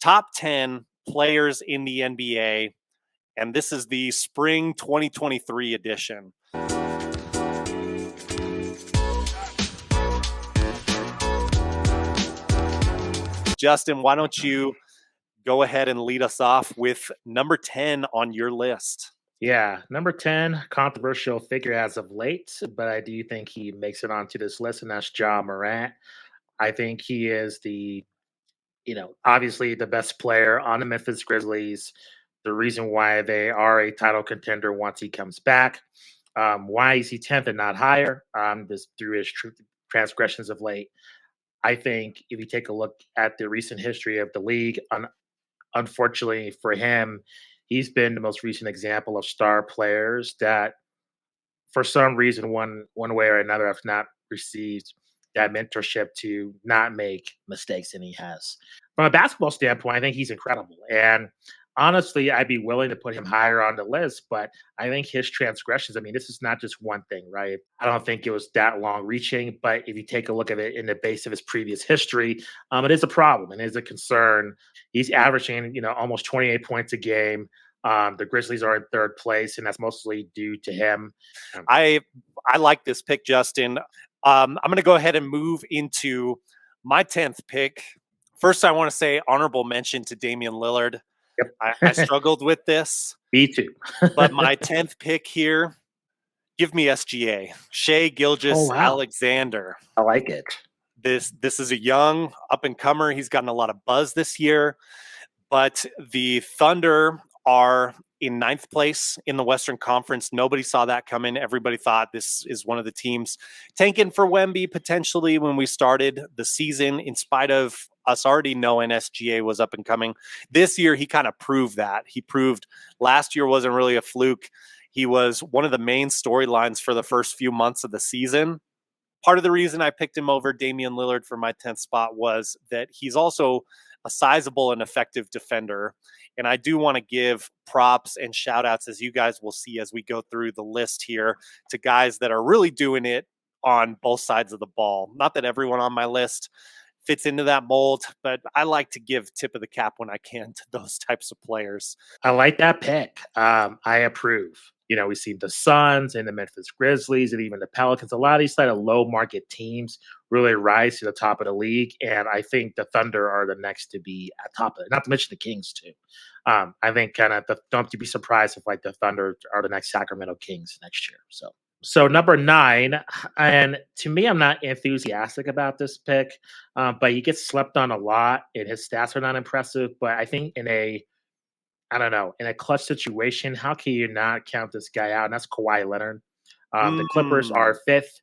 top 10 players in the NBA, and this is the spring 2023 edition. Justin, why don't you go ahead and lead us off with number 10 on your list? Yeah, number 10, controversial figure as of late, but I do think he makes it onto this list, and that's Ja Morant. I think he is obviously the best player on the Memphis Grizzlies. The reason why they are a title contender once he comes back. Why is he 10th and not higher? Just through his transgressions of late. I think if you take a look at the recent history of the league, unfortunately for him, he's been the most recent example of star players that, for some reason, one way or another, have not received that mentorship to not make mistakes, and he has. From a basketball standpoint, I think he's incredible, and honestly, I'd be willing to put him higher on the list. But I think his transgressions. I mean, this is not just one thing, right? I don't think it was that long-reaching, but if you take a look at it in the base of his previous history, it is a problem and is a concern. He's averaging, almost 28 points a game. The Grizzlies are in third place, and that's mostly due to him. I like this pick, Justin. I'm going to go ahead and move into my 10th pick. First, I want to say honorable mention to Damian Lillard. Yep. I struggled with this. Me too. But my 10th pick here, give me SGA, Shai Gilgeous-Alexander. I like it. This is a young up-and-comer. He's gotten a lot of buzz this year. But the Thunder are in 9th place in the Western Conference. Nobody saw that coming. Everybody thought this is one of the teams tanking for Wemby potentially when we started the season, in spite of us already knowing SGA was up and coming. This year, he kind of proved that. He proved last year wasn't really a fluke. He was one of the main storylines for the first few months of the season. Part of the reason I picked him over Damian Lillard for my 10th spot was that he's also a sizable and effective defender. And I do want to give props and shout outs, as you guys will see as we go through the list here, to guys that are really doing it on both sides of the ball. Not that everyone on my list fits into that mold, but I like to give tip of the cap when I can to those types of players. I like that pick. I approve. We see the Suns and the Memphis Grizzlies and even the Pelicans. A lot of these kind of low market teams really rise to the top of the league. And I think the Thunder are the next to be at top of it, not to mention the Kings too. I think don't have to be surprised if the Thunder are the next Sacramento Kings next year. So number 9, and to me, I'm not enthusiastic about this pick, but he gets slept on a lot, and his stats are not impressive. But I think in a clutch situation, how can you not count this guy out? And that's Kawhi Leonard. The Clippers are 5th.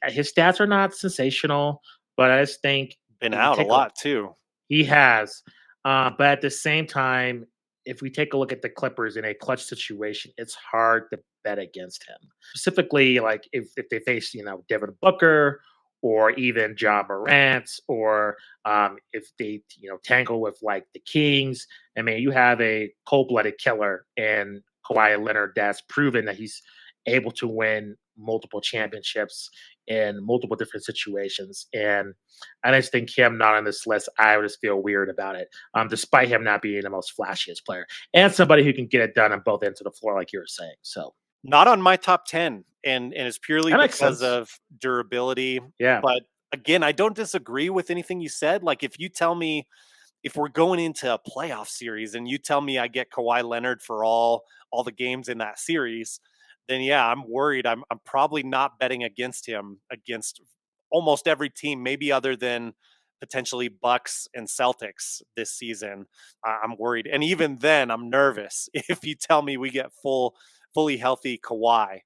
His stats are not sensational, but I just think been out a lot too. He has, but at the same time, if we take a look at the Clippers in a clutch situation, it's hard to bet against him. Specifically, if they face Devin Booker or even Ja Morant, or if they tangle with the Kings. I mean, you have a cold-blooded killer in Kawhi Leonard that's proven that he's able to win multiple championships in multiple different situations. And I just think him not on this list, I would just feel weird about it, despite him not being the most flashiest player and somebody who can get it done on both ends of the floor, like you were saying. So not on my top 10, and it's purely because of durability. Yeah. But again, I don't disagree with anything you said. If you tell me, if we're going into a playoff series and you tell me I get Kawhi Leonard for all the games in that series, then yeah, I'm worried. I'm probably not betting against him against almost every team, maybe other than potentially Bucks and Celtics this season. I'm worried. And even then, I'm nervous if you tell me we get fully healthy Kawhi.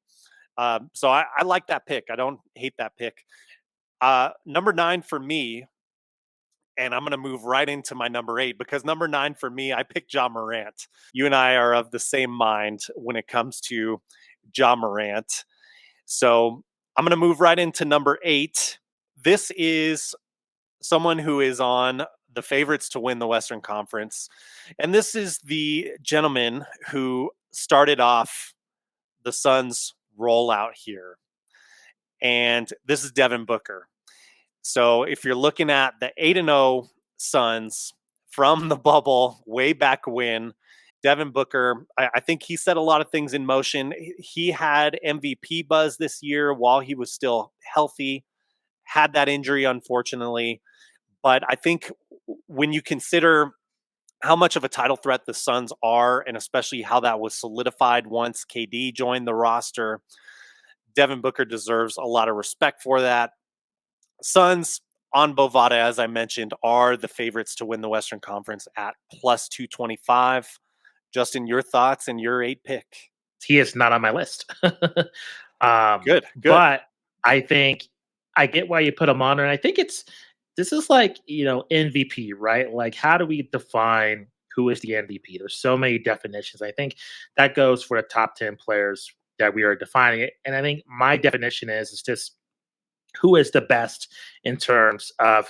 So I like that pick. I don't hate that pick. Number 9 for me, and I'm going to move right into my number 8, because number 9 for me, I picked Ja Morant. You and I are of the same mind when it comes to Ja Morant. So I'm going to move right into number 8. This is someone who is on the favorites to win the Western Conference. And this is the gentleman who started off the Suns' rollout here. And this is Devin Booker. So if you're looking at the 8-0 Suns, from the bubble way back when. Devin Booker, I think he set a lot of things in motion. He had MVP buzz this year while he was still healthy, had that injury, unfortunately. But I think when you consider how much of a title threat the Suns are, and especially how that was solidified once KD joined the roster, Devin Booker deserves a lot of respect for that. Suns on Bovada, as I mentioned, are the favorites to win the Western Conference at plus 225. Justin, your thoughts and your 8 pick. He is not on my list. Good, good. But I think I get why you put him on, and I think this is like MVP, right? Like, how do we define who is the MVP? There's so many definitions. I think that goes for the top 10 players that we are defining it, and I think my definition is just who is the best in terms of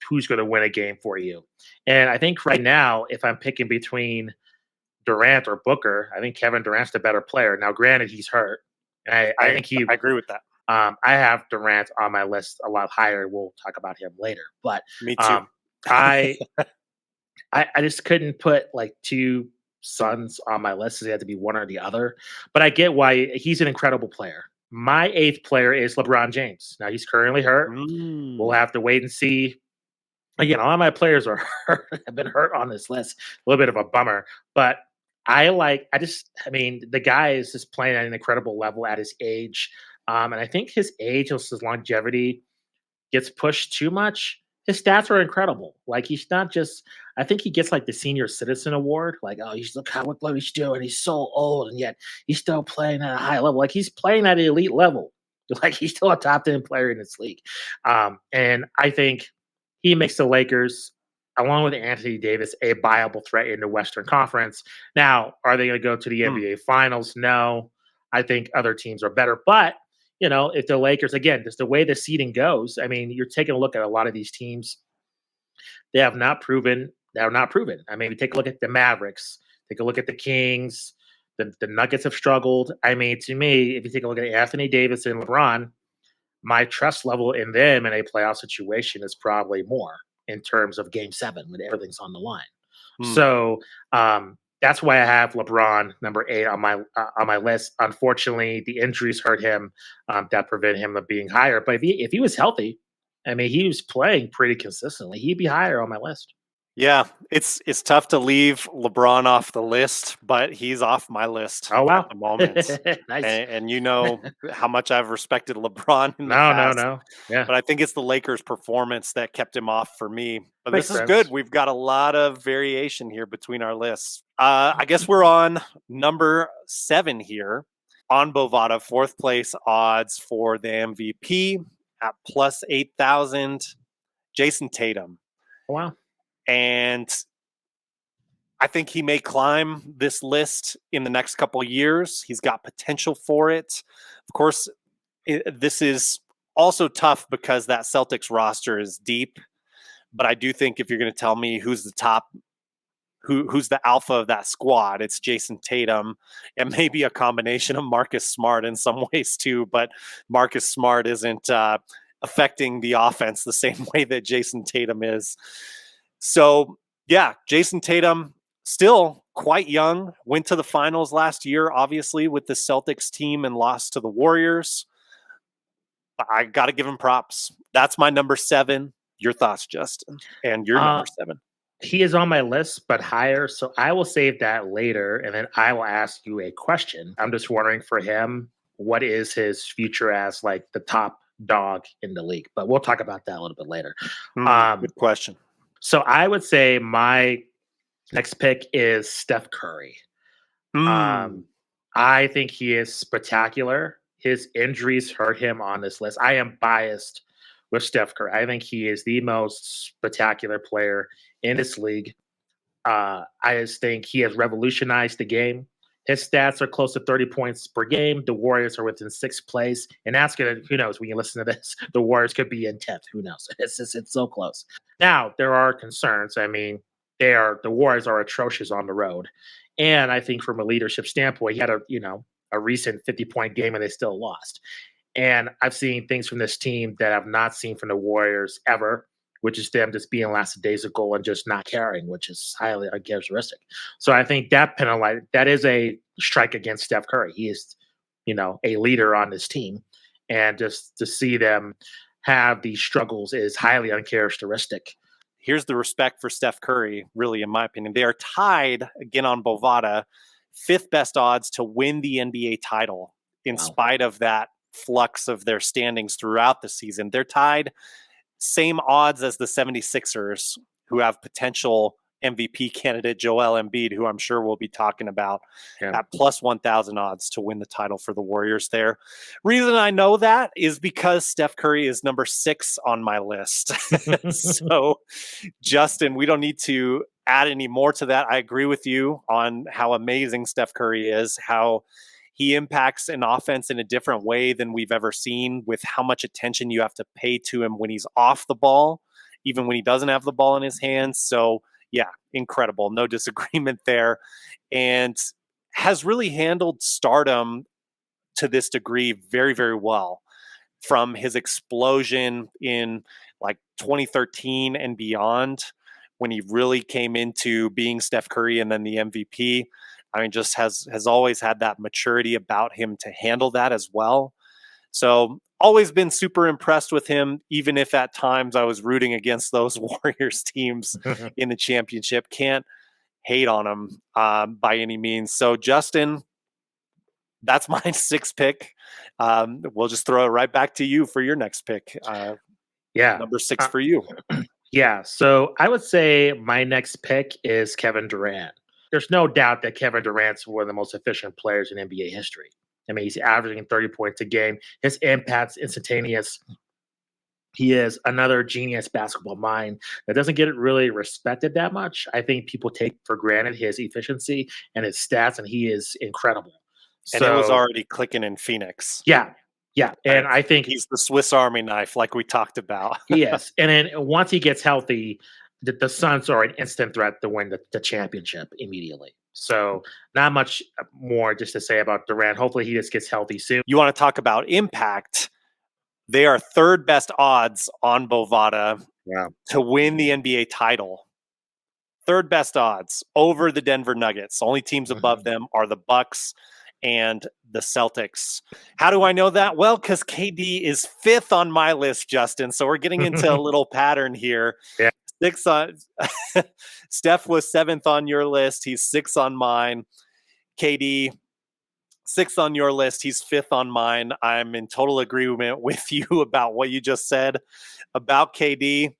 who's going to win a game for you. And I think right now, if I'm picking between Durant or Booker, I think Kevin Durant's the better player. Now, granted, he's hurt. I I think he. I agree with that. I have Durant on my list a lot higher. We'll talk about him later. But Me too. um, I, I just couldn't put like two Suns on my list. So they had to be one or the other. But I get why he's an incredible player. My eighth player is LeBron James. Now he's currently hurt. We'll Mm. have to wait and see. Again, all of my players are hurt, have been hurt on this list. A little bit of a bummer, but I mean, the guy is just playing at an incredible level at his age. And I think his age, his longevity gets pushed too much. His stats are incredible. Like, he's not just, I think he gets like the senior citizen award. Like, oh, he's look how what he's doing. He's so old and yet he's still playing at a high level. Like, he's playing at an elite level. Like, he's still a top 10 player in this league. And I think he makes the Lakers, along with Anthony Davis, a viable threat in the Western Conference. Now, are they going to go to the Hmm. NBA Finals? No. I think other teams are better. But, if the Lakers, again, just the way the seeding goes, I mean, you're taking a look at a lot of these teams. They have not proven. They're not proven. I mean, take a look at the Mavericks. Take a look at the Kings. The Nuggets have struggled. I mean, to me, if you take a look at Anthony Davis and LeBron, my trust level in them in a playoff situation is probably more in terms of game 7 when everything's on the line. Hmm. So that's why I have LeBron number 8 on my list. Unfortunately, the injuries hurt him that prevent him of being higher. But if he was healthy, I mean, he was playing pretty consistently. He'd be higher on my list. Yeah, it's tough to leave LeBron off the list, but he's off my list Oh at wow, the moment. nice. And you know how much I've respected LeBron in the No, no, past, no. Yeah, but I think it's the Lakers' performance that kept him off for me. But makes this is good. sense. We've got a lot of variation here between our lists. I guess we're on number 7 here on Bovada, fourth place odds for the MVP at plus 8,000. Jason Tatum. Oh, wow. And I think he may climb this list in the next couple of years. He's got potential for it. Of course, this is also tough because that Celtics roster is deep. But I do think if you're going to tell me who's the top, who's the alpha of that squad, it's Jason Tatum, and maybe a combination of Marcus Smart in some ways too. But Marcus Smart isn't affecting the offense the same way that Jason Tatum is. So yeah, Jason Tatum, still quite young, went to the finals last year, obviously, with the Celtics team and lost to the Warriors. I got to give him props. That's my number 7. Your thoughts, Justin, and your Uh, number 7. he is on my list, but higher. So I will save that later, and then I will ask you a question. I'm just wondering for him, what is his future as like the top dog in the league? But we'll talk about that a little bit later. Um, Good question. so I would say my next pick is Steph Curry. Mm, Um, I think he is spectacular. His injuries hurt him on this list. I am biased with Steph Curry. I think he is the most spectacular player in this league. I just think he has revolutionized the game. His stats are close to 30 points per game. The Warriors are within 6th place. And that's going to, who knows, when you listen to this, the Warriors could be in 10th. Who knows? It's so close. Now, there are concerns. I mean, the Warriors are atrocious on the road. And I think from a leadership standpoint, he had a recent 50-point game and they still lost. And I've seen things from this team that I've not seen from the Warriors ever. which is them just being lackadaisical and just not caring, which is highly uncharacteristic. So I think that is a strike against Steph Curry. He is, a leader on this team, and just to see them have these struggles is highly uncharacteristic. Here's the respect for Steph Curry, really, in my opinion. They are tied again on Bovada, fifth best odds to win the NBA title in Wow. spite of that flux of their standings throughout the season. They're tied same odds as the 76ers, who have potential MVP candidate Joel Embiid, who I'm sure we'll be talking about, Yeah. at plus 1,000 odds to win the title for the Warriors there. Reason I know that is because Steph Curry is number 6 on my list. So, Justin, we don't need to add any more to that. I agree with you on how amazing Steph Curry is, how he impacts an offense in a different way than we've ever seen, with how much attention you have to pay to him when he's off the ball, even when he doesn't have the ball in his hands. So, yeah, incredible. No disagreement there. And has really handled stardom to this degree very, very well, from his explosion in like 2013 and beyond, when he really came into being Steph Curry and then the MVP. I mean, just has always had that maturity about him to handle that as well. So always been super impressed with him, even if at times I was rooting against those Warriors teams in the championship. Can't hate on him by any means. So Justin, that's my 6th pick. We'll just throw it right back to you for your next pick. Yeah. Number 6 for you. Yeah. So I would say my next pick is Kevin Durant. There's no doubt that Kevin Durant's one of the most efficient players in NBA history. I mean, he's averaging 30 points a game. His impact's instantaneous. He is another genius basketball mind that doesn't get really respected that much. I think people take for granted his efficiency and his stats, and he is incredible. And it was So, already clicking in Phoenix. yeah, yeah. And I think He's the Swiss Army knife, like we talked about. yes. And then once he gets healthy, the Suns are an instant threat to win the championship immediately. So, not much more just to say about Durant. Hopefully, he just gets healthy soon. You want to talk about impact? They are third best odds on Bovada to win the NBA title. Third best odds over the Denver Nuggets. Only teams above them are the Bucks and the Celtics. How do I know that? Well, because KD is 5th on my list, Justin. So we're getting into a little pattern here. Yeah. 6 on Steph was 7th on your list. He's 6 on mine. KD, 6th on your list. He's 5th on mine. I'm in total agreement with you about what you just said about KD.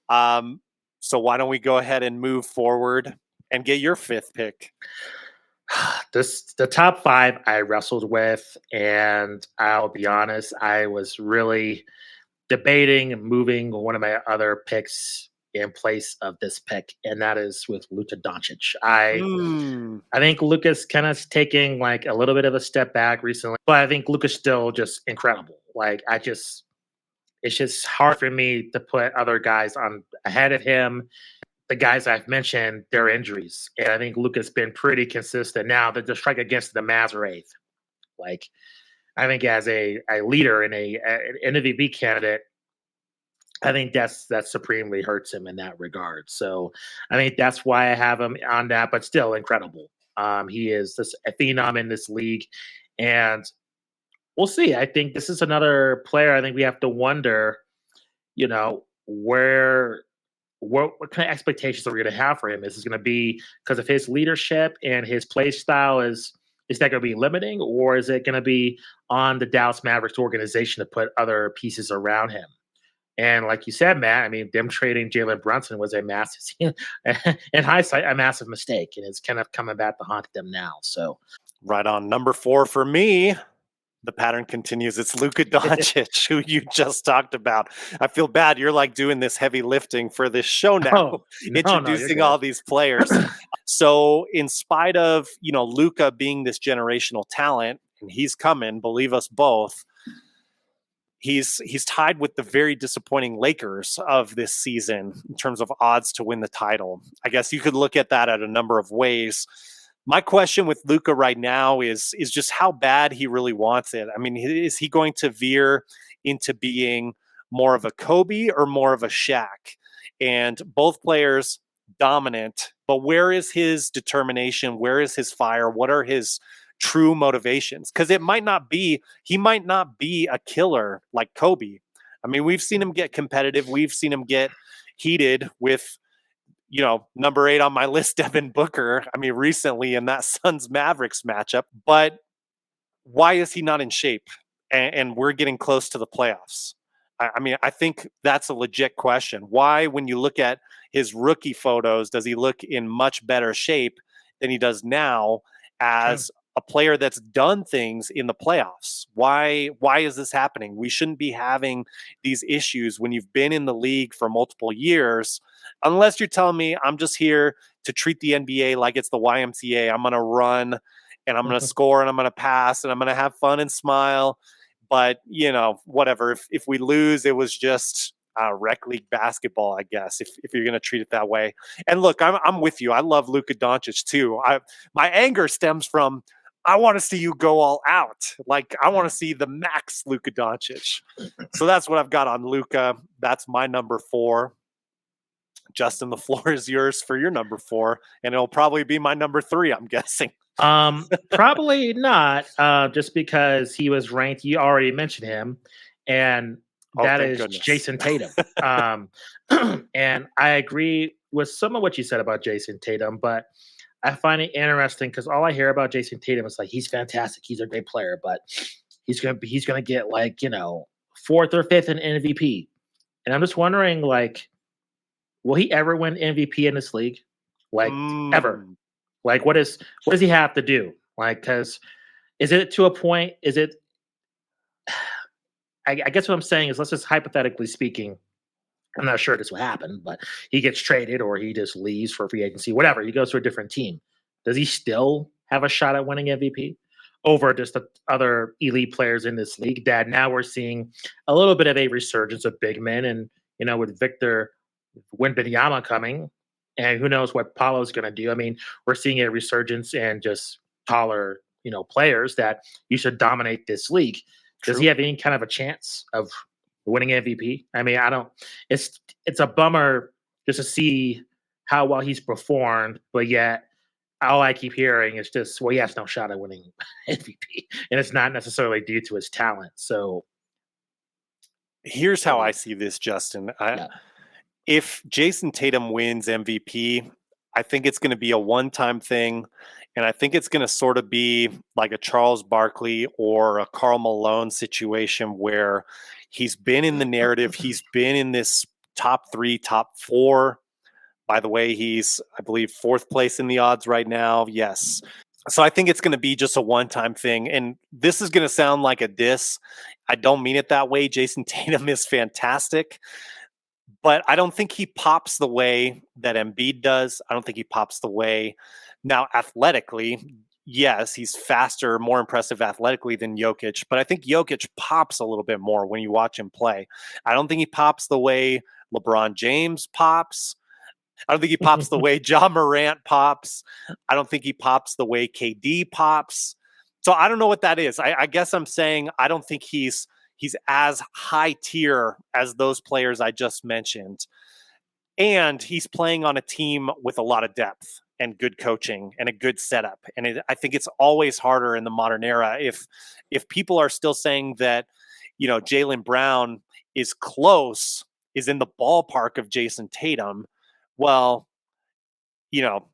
So why don't we go ahead and move forward and get your 5th pick? The top 5 I wrestled with, and I'll be honest, I was really debating moving one of my other picks in place of this pick, and that is with Luka Doncic. I think Luka's kind of taking like a little bit of a step back recently, but I think Luka's still just incredible. It's just hard for me to put other guys on ahead of him. The guys I've mentioned, their injuries, and I think Luka's been pretty consistent. Now the strike against the Mavs are 8th. Like, I think as a leader and an MVP candidate, I think that supremely hurts him in that regard. So I think that's why I have him on that, but still incredible. He is this a phenom in this league, and we'll see. I think this is another player. I think we have to wonder, where what kind of expectations are we going to have for him? Is this going to be because of his leadership and his play style? Is that going to be limiting, or is it going to be on the Dallas Mavericks organization to put other pieces around him? And like you said, Matt, I mean, them trading Jalen Brunson was a massive, in hindsight, a massive mistake, and it's kind of coming back to haunt them now. So, right on. Number 4 for me. The pattern continues. It's Luka Doncic, who you just talked about. I feel bad. You're like doing this heavy lifting for this show now, no, you're introducing good. all these players. So, in spite of Luka being this generational talent, and he's coming, believe us both, he's tied with the very disappointing Lakers of this season in terms of odds to win the title. I guess you could look at that at a number of ways. My question with Luka right now is just how bad he really wants it. I mean, is he going to veer into being more of a Kobe or more of a Shaq? and both players dominant. But where is his determination? Where is his fire? What are his true motivations? Because he might not be a killer like Kobe. I mean, we've seen him get competitive. We've seen him get heated with, number 8 on my list, Devin Booker. I mean, recently in that Suns Mavericks matchup. But why is he not in shape? And we're getting close to the playoffs. I mean, I think that's a legit question. Why, when you look at his rookie photos, does he look in much better shape than he does now True. as a player that's done things in the playoffs? Why is this happening? We shouldn't be having these issues when you've been in the league for multiple years, unless you're telling me I'm just here to treat the NBA like it's the YMCA. I'm going to run and I'm going to score and I'm going to pass and I'm going to have fun and smile. But, whatever. If we lose, it was just rec league basketball, I guess, if you're going to treat it that way. And look, I'm with you. I love Luka Doncic too. My anger stems from I want to see you go all out. Like, I want to see the max Luka Doncic. So that's what I've got on Luka. That's my number 4. Justin, the floor is yours for your number 4, and it'll probably be my number 3, I'm guessing. Probably not, just because he was ranked. You already mentioned him, and Oh, that thank is goodness. Jason Tatum. And I agree with some of what you said about Jason Tatum, but I find it interesting because all I hear about Jason Tatum is like he's fantastic, he's a great player, but he's gonna get like 4th or 5th in MVP, and I'm just wondering like, will he ever win MVP in this league? Like ever? Mm. Like what does he have to do? Like, because is it to a point? Is it? I guess what I'm saying is, let's just hypothetically speaking. I'm not sure this will happen, but he gets traded or he just leaves for free agency, whatever. He goes to a different team. Does he still have a shot at winning MVP over just the other elite players in this league? That now we're seeing a little bit of a resurgence of big men, and with Victor Wembanyama coming, and who knows what Paulo's going to do. I mean, we're seeing a resurgence in just taller, players that used to dominate this league. Does he True. have any kind of a chance of winning MVP? I mean, I don't. It's a bummer just to see how well he's performed, but yet all I keep hearing is just, well, he has no shot at winning MVP, and it's not necessarily due to his talent. So, Here's what how do I you? see this, Justin. Yeah. If Jason Tatum wins MVP, I think it's going to be a one-time thing, and I think it's going to sort of be like a Charles Barkley or a Karl Malone situation where he's been in the narrative, he's been in this top 3, top 4. By the way, he's, I believe, 4th place in the odds right now. Yes. So I think it's going to be just a one-time thing, and this is going to sound like a diss. I don't mean it that way. Jason Tatum is fantastic, but I don't think he pops the way that Embiid does. I don't think he pops the way now athletically. Yes, he's faster, more impressive athletically than Jokic, but I think Jokic pops a little bit more when you watch him play. I don't think he pops the way LeBron James pops. I don't think he pops the way Ja Morant pops. I don't think he pops the way KD pops. So I don't know what that is. I guess I'm saying I don't think he's as high tier as those players I just mentioned. And he's playing on a team with a lot of depth and good coaching and a good setup. And I think it's always harder in the modern era if people are still saying that Jaylen Brown is close, is in the ballpark of Jason Tatum. Well,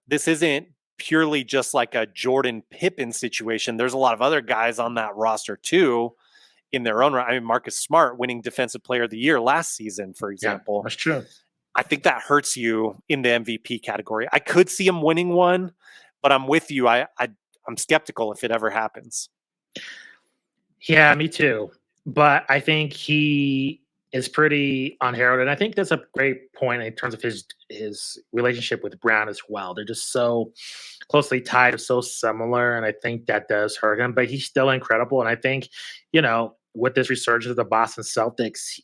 this isn't purely just like a Jordan Pippen situation. There's a lot of other guys on that roster too in their own right. I mean, Marcus Smart winning Defensive Player of the Year last season, for Yeah, example. that's true. I think that hurts you in the MVP category. I could see him winning one, but I'm with you. I'm skeptical if it ever happens. Yeah, me too. But I think he is pretty unheralded. And I think that's a great point in terms of his relationship with Brown as well. They're just so closely tied, so similar, and I think that does hurt him. But he's still incredible, and I think with this resurgence of the Boston Celtics,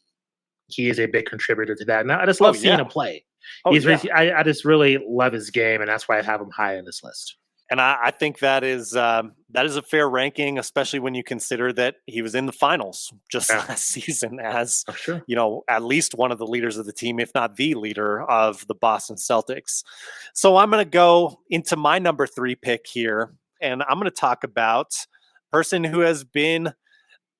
he is a big contributor to that. And I just Oh love seeing yeah. him play. Oh yeah. I just really love his game, and that's why I have him high on this list. And I think that is a fair ranking, especially when you consider that he was in the finals just Yeah, last season as, for sure. at least one of the leaders of the team, if not the leader of the Boston Celtics. So I'm going to go into my number 3 pick here, and I'm going to talk about a person who has been,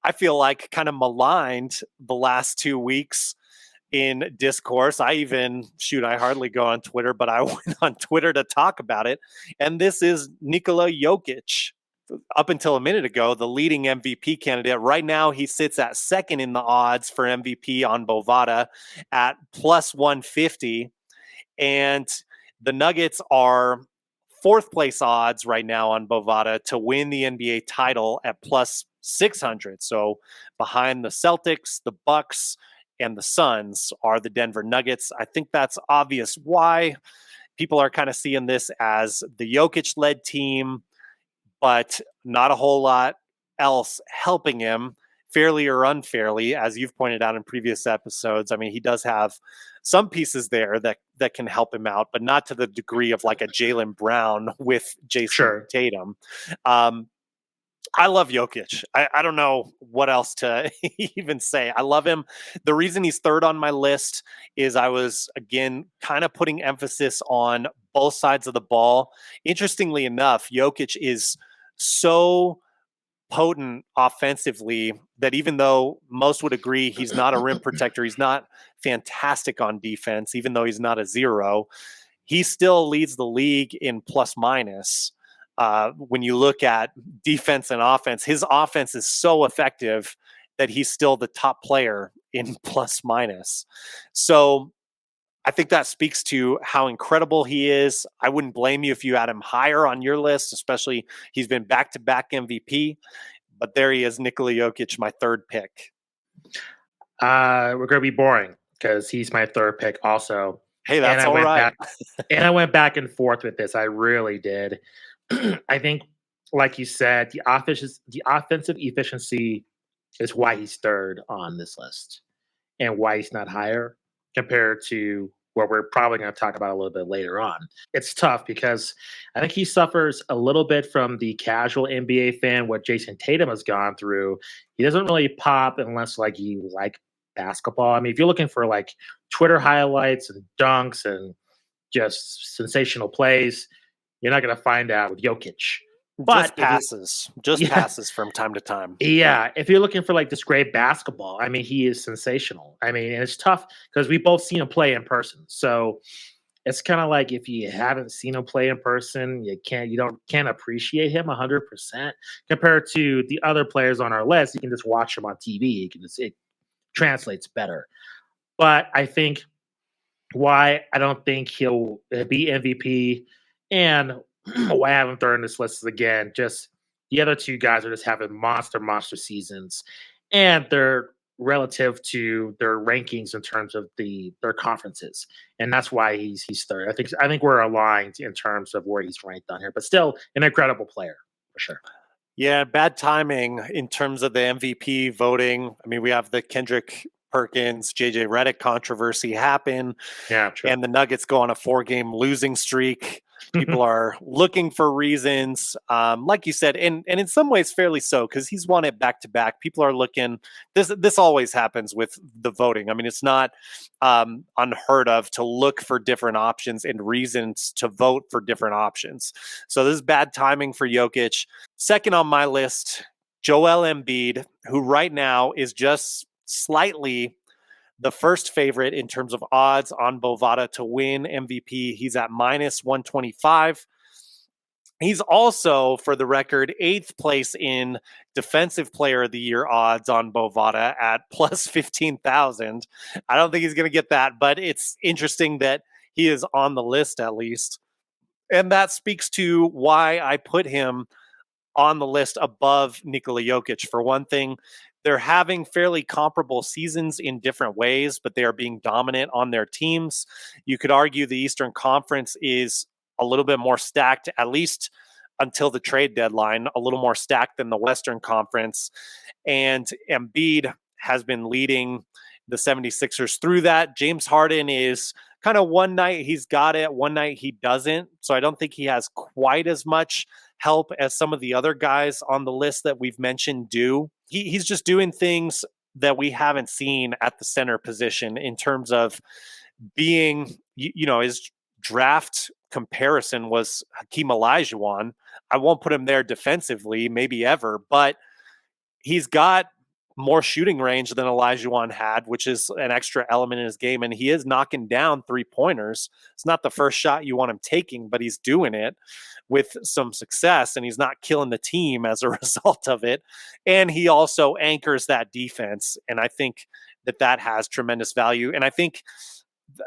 I feel like, kind of maligned the last 2 weeks in discourse. I hardly go on Twitter, but I went on Twitter to talk about it. And this is Nikola Jokic. Up until a minute ago, the leading MVP candidate. Right now, he sits at second in the odds for MVP on Bovada at plus 150. And the Nuggets are fourth place odds right now on Bovada to win the NBA title at plus 600. So behind the Celtics, the Bucks, and the Suns are the Denver Nuggets. I think that's obvious why people are kind of seeing this as the Jokic led team, but not a whole lot else helping him, fairly or unfairly, as you've pointed out in previous episodes. I mean, he does have some pieces there that can help him out, but not to the degree of like a Jaylen Brown with Jason Sure. Tatum. Um, I love Jokic. I don't know what else to even say. I love him. The reason he's third on my list is I was, again, kind of putting emphasis on both sides of the ball. Interestingly enough, Jokic is so potent offensively that even though most would agree he's not a rim protector, he's not fantastic on defense, even though he's not a zero, he still leads the league in plus minus. When you look at defense and offense, his offense is so effective that he's still the top player in plus minus. So I think that speaks to how incredible he is. I wouldn't blame you if you had him higher on your list, especially he's been back to back MVP. But there he is, Nikola Jokic, my third pick. We're gonna be boring because he's my third pick also, Hey, and that's I all went right. back and I went back and forth with this. I really did. I think, like you said, the offensive efficiency is why he's third on this list, and why he's not higher compared to what we're probably going to talk about a little bit later on. It's tough because I think he suffers a little bit from the casual NBA fan, what Jason Tatum has gone through. He doesn't really pop unless like you like basketball. I mean, if you're looking for like Twitter highlights and dunks and just sensational plays, you're not going to find that with Jokic. But if you, Just yeah, passes from time to time. yeah, if you're looking for like this great basketball, I mean, he is sensational. I mean, and it's tough because we both seen him play in person. So it's kind of like if you haven't seen him play in person, you don't can't appreciate him 100% compared to the other players on our list. You can just watch him on TV. It translates better. But I think why I don't think he'll be MVP and why I have him third in this list is again just the other two guys are just having monster seasons, and they're relative to their rankings in terms of their conferences, and that's why he's third. I think we're aligned in terms of where he's ranked on here, but still an incredible player for sure. Yeah, bad timing in terms of the MVP voting. I mean, we have the Kendrick Perkins, JJ Redick controversy happen, Yeah, true. and the Nuggets go on a 4-game losing streak. People are looking for reasons, like you said, and in some ways fairly so, because he's won it back to back. People are looking. This always happens with the voting. I mean, it's not unheard of to look for different options and reasons to vote for different options. So this is bad timing for Jokic. Second on my list, Joel Embiid, who right now is just slightly the first favorite in terms of odds on Bovada to win MVP. He's at minus 125. He's also, for the record, eighth place in Defensive Player of the Year odds on Bovada at plus 15,000. I don't think he's going to get that, but it's interesting that he is on the list at least. And that speaks to why I put him on the list above Nikola Jokic. For one thing, they're having fairly comparable seasons in different ways, but they are being dominant on their teams. You could argue the Eastern Conference is a little bit more stacked, at least until the trade deadline, a little more stacked than the Western Conference. And Embiid has been leading the 76ers through that. James Harden is kind of one night he's got it, one night he doesn't. So I don't think he has quite as much help as some of the other guys on the list that we've mentioned do. He's just doing things that we haven't seen at the center position in terms of being, his draft comparison was Hakeem Olajuwon. I won't put him there defensively, maybe ever, but he's got more shooting range than Olajuwon had, which is an extra element in his game. And he is knocking down 3-pointers. It's not the first shot you want him taking, but he's doing it with some success, and he's not killing the team as a result of it. And he also anchors that defense. And I think that has tremendous value. And I think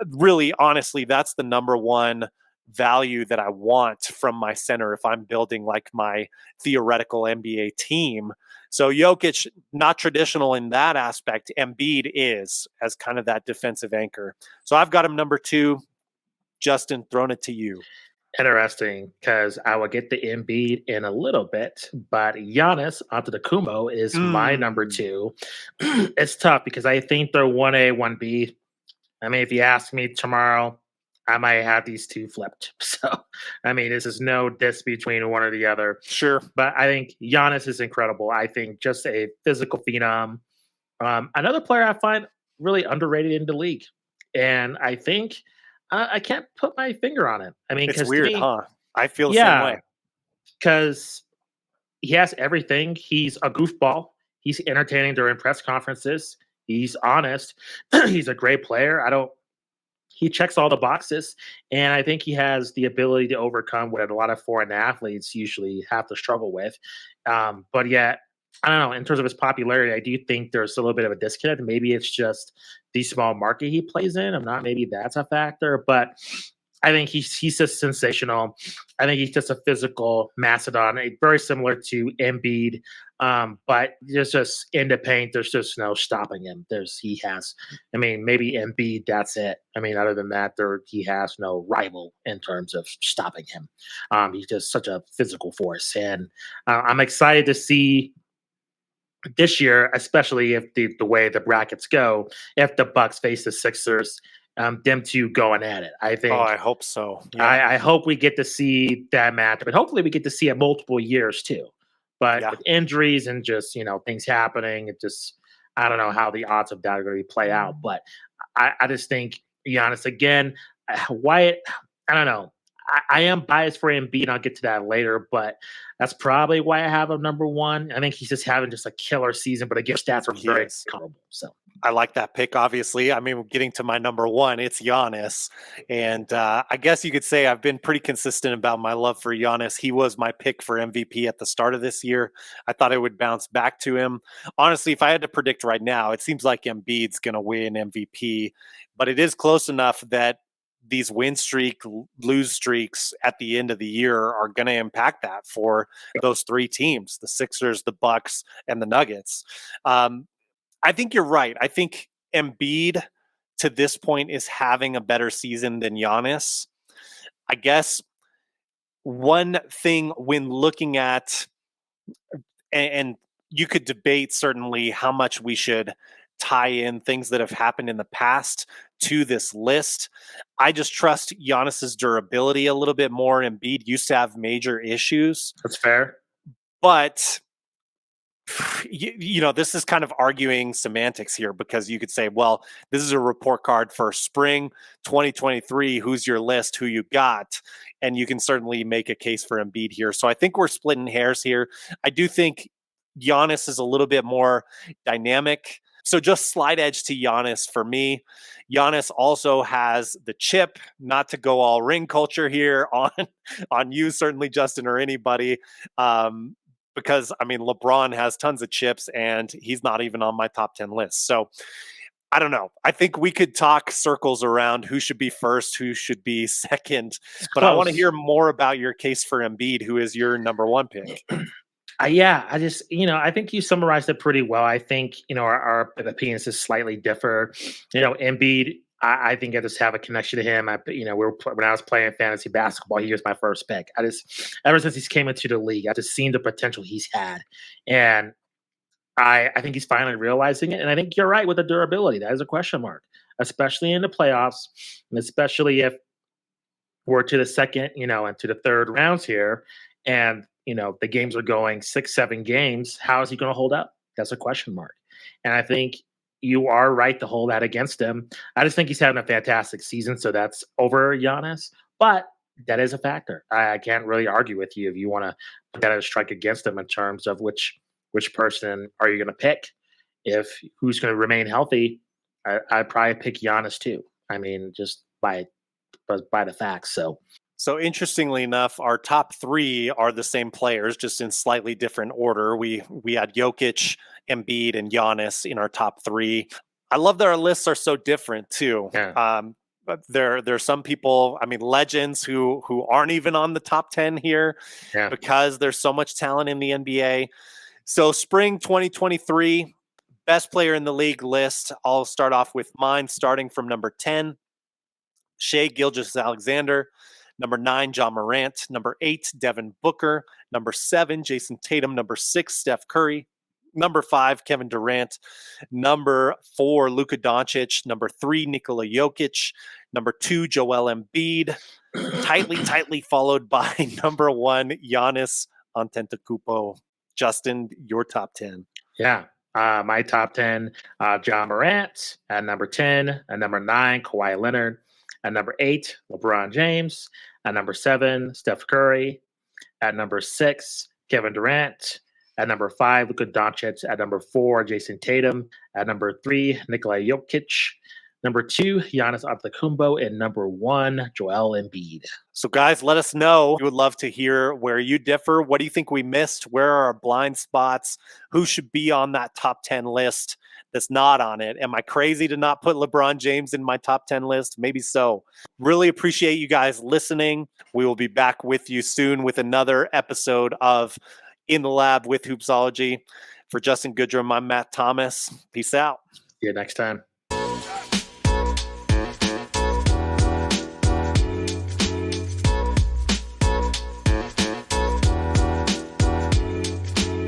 really, honestly, that's the number one value that I want from my center if I'm building like my theoretical NBA team. So Jokic, not traditional in that aspect. Embiid is as kind of that defensive anchor. So I've got him number 2. Justin, thrown it to you. Interesting, because I will get the Embiid in a little bit, but Giannis Antetokounmpo is my number Mm, 2. It's tough because I think they're 1A, 1B. I mean, if you ask me tomorrow, I might have these two flipped. So, I mean, this is no diss between one or the other. sure. But I think Giannis is incredible. I think just a physical phenom. Another player I find really underrated in the league. And I think I can't put my finger on it. I mean, It's because to weird, me, huh? I feel the same yeah, way. because he has everything. He's a goofball. He's entertaining during press conferences. He's honest. He's a great player. I don't he checks all the boxes, and I think he has the ability to overcome what a lot of foreign athletes usually have to struggle with. But yet, I don't know. In terms of his popularity, I do think there's a little bit of a disconnect. Maybe it's just the small market he plays in. I'm not. Maybe that's a factor, but I think he's just sensational. I think he's just a physical mastodon, very similar to Embiid. But there's just in the paint, there's just no stopping him. He has, I mean, maybe Embiid, that's it. I mean, other than that, he has no rival in terms of stopping him. He's just such a physical force, and I'm excited to see this year, especially if the way the brackets go, if the Bucks face the Sixers, them two going at it. I Oh, think I hope so. Yeah. I hope we get to see that matchup, and hopefully we get to see it multiple years too. But Yeah. with injuries and just things happening, it just I don't know how the odds of that are going to play out. But I just think Giannis again, Wyatt. I don't know. I am biased for Embiid, and I'll get to that later. But that's probably why I have him number 1. I think he's just having just a killer season, but again, stats are He very is. comparable. So I like that pick, obviously. I mean, getting to my number 1, it's Giannis. And I guess you could say I've been pretty consistent about my love for Giannis. He was my pick for MVP at the start of this year. I thought it would bounce back to him. Honestly, if I had to predict right now, it seems like Embiid's going to win MVP, but it is close enough that these win streak, lose streaks at the end of the year are going to impact that for those 3 teams, the Sixers, the Bucks, and the Nuggets. I think you're right. I think Embiid to this point is having a better season than Giannis. I guess one thing when looking at, and you could debate certainly how much we should tie in things that have happened in the past to this list. I just trust Giannis's durability a little bit more. Embiid used to have major issues, that's fair. but this is kind of arguing semantics here because you could say, well, this is a report card for spring 2023. Who's your list? Who you got? And you can certainly make a case for Embiid here. So I think we're splitting hairs here. I do think Giannis is a little bit more dynamic. So just slide edge to Giannis for me. Giannis also has the chip, not to go all ring culture here on you, certainly, Justin, or anybody. Because I mean, LeBron has tons of chips and he's not even on my top 10 list. So I don't know. I think we could talk circles around who should be first, who should be second, It's but I want to close. hear more about your case for Embiid, who is your number 1 pick. Yeah, I just, I think you summarized it pretty well. I think, our opinions just slightly differ. Embiid, I think I just have a connection to him. When I was playing fantasy basketball, he was my first pick. Ever since he's came into the league, I've just seen the potential he's had. And I think he's finally realizing it. And I think you're right with the durability. That is a question mark. especially in the playoffs, and especially if we're to the second, and to the third rounds here, and the games are going 6, 7 games. How is he going to hold up? That's a question mark. And I think you are right to hold that against him. I just think he's having a fantastic season, so that's over Giannis. But that is a factor. I can't really argue with you if you want to put that as a strike against him in terms of which person are you going to pick. If who's going to remain healthy, I'd probably pick Giannis too. I mean, just by the facts. So interestingly enough, our top three are the same players, just in slightly different order. We had Jokic, Embiid, and Giannis in our top three. I love that our lists are so different too. Yeah, But there's some people, I mean, legends who aren't even on the top 10 here yeah. because there's so much talent in the NBA. So spring 2023, best player in the league list. I'll start off with mine, starting from number 10, Shea Gilgeous-Alexander. Number 9, John Morant. Number 8, Devin Booker. Number 7, Jason Tatum. Number 6, Steph Curry. Number 5, Kevin Durant. Number 4, Luka Doncic. Number 3, Nikola Jokic. Number 2, Joel Embiid. Tightly followed by number 1, Giannis Antetokounmpo. Justin, your top 10. Yeah. My top 10, John Morant. At number 10. At number 9, Kawhi Leonard. At number 8, LeBron James. At number 7, Steph Curry. At number 6, Kevin Durant. At number 5, Luka Doncic. At number 4, Jason Tatum. At number 3, Nikola Jokic. Number 2, Giannis Antetokounmpo. And number 1, Joel Embiid. So, guys, let us know. We would love to hear where you differ. What do you think we missed? Where are our blind spots? Who should be on that top 10 list that's not on it? Am I crazy to not put LeBron James in my top 10 list? Maybe so. Really appreciate you guys listening. We will be back with you soon with another episode of In the Lab with Hoopsology. For Justin Goodrum, I'm Matt Thomas. Peace out. See you next time.